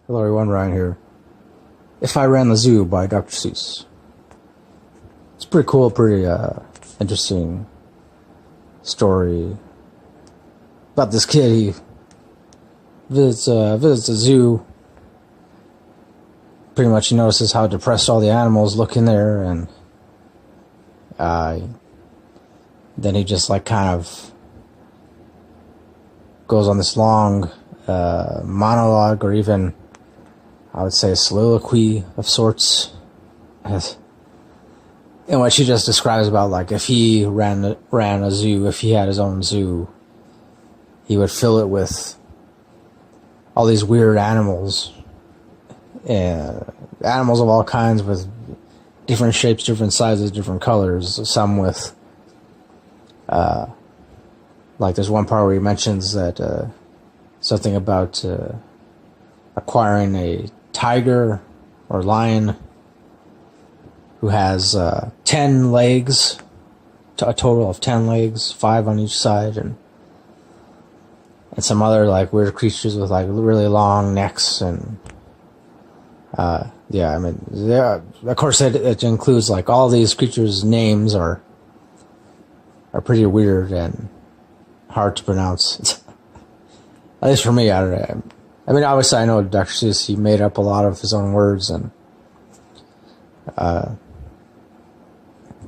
Hello everyone, Ryan here. If I Ran the Zoo by Dr. Seuss. It's pretty cool, pretty interesting story about this kid. He visits a zoo. Pretty much he notices how depressed all the animals look in there, and then he just like kind of goes on this long monologue, or even I would say a soliloquy of sorts, in which he just describes about like if he ran a zoo, if he had his own zoo, he would fill it with all these weird animals, animals of all kinds with different shapes, different sizes, different colors. Some with like there's one part where he mentions that something about acquiring a tiger or lion who has 10 legs, a total of 10 legs, 5 on each side, and some other like weird creatures with like really long necks. And yeah, I mean, of course it includes like all these creatures' names are pretty weird and hard to pronounce. At least for me, I don't know. I mean, obviously I know Dr. Seuss, he made up a lot of his own words, and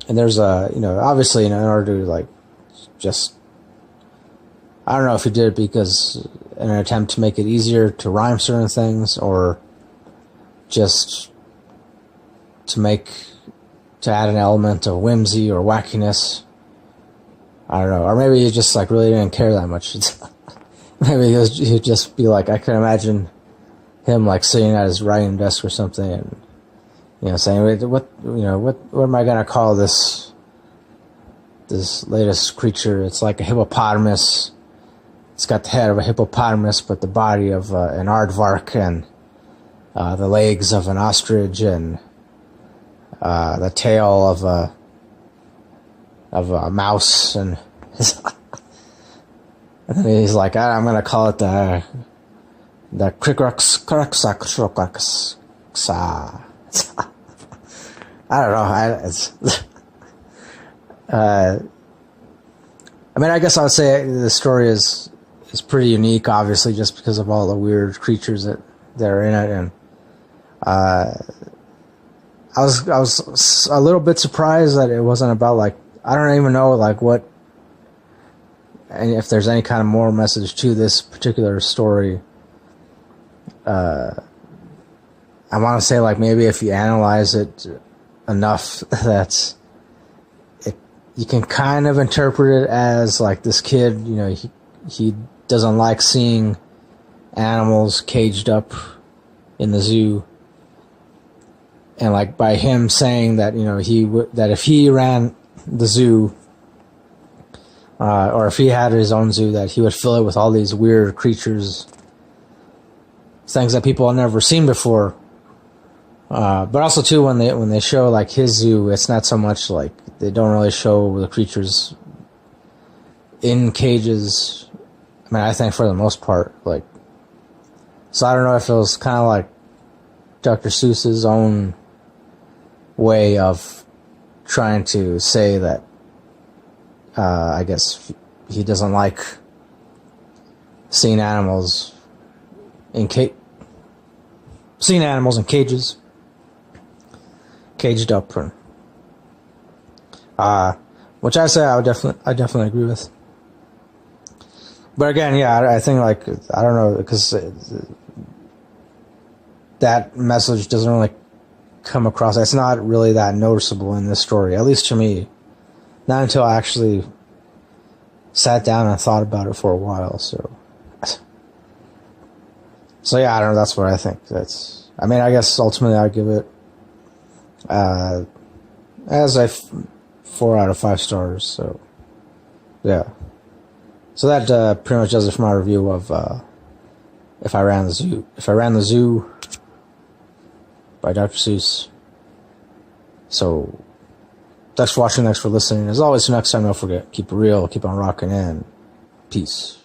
there's obviously in order to like just, I don't know if he did it because in an attempt to make it easier to rhyme certain things, or just to add an element of whimsy or wackiness. I don't know, or maybe he just like really didn't care that much. Maybe he'd just be like, I can imagine him like sitting at his writing desk or something, and saying, what am I gonna call this latest creature? It's like a hippopotamus. It's got the head of a hippopotamus, but the body of an aardvark, and the legs of an ostrich, and the tail of a mouse, and and then he's like, I'm gonna call it the Krikrux. I don't know. I mean, I guess I would say the story is pretty unique, obviously, just because of all the weird creatures that are in it, and I was a little bit surprised that it wasn't about like, I don't even know like what, and if there's any kind of moral message to this particular story. I want to say like maybe if you analyze it enough, that you can kind of interpret it as like this kid, he doesn't like seeing animals caged up in the zoo, and like by him saying that that if he ran the zoo, or if he had his own zoo, that he would fill it with all these weird creatures, things that people have never seen before. But also too, when they show like his zoo, it's not so much like they don't really show the creatures in cages. I mean, I think for the most part, like, so I don't know if it was kind of like Dr. Seuss's own way of trying to say that I guess he doesn't like seeing animals in cages, caged up, which I say I definitely agree with. But again, yeah, I think like, I don't know, because that message doesn't really come across. It's not really that noticeable in this story, at least to me. Not until I actually sat down and thought about it for a while. So yeah, I don't know. That's what I think. I mean, I guess ultimately I'd give it as a 4 out of 5 stars. So yeah. So that pretty much does it for my review of If I Ran the Zoo. If I Ran the Zoo by Dr. Seuss. So thanks for watching, thanks for listening. As always, till next time, don't forget, keep it real, keep on rocking, and peace.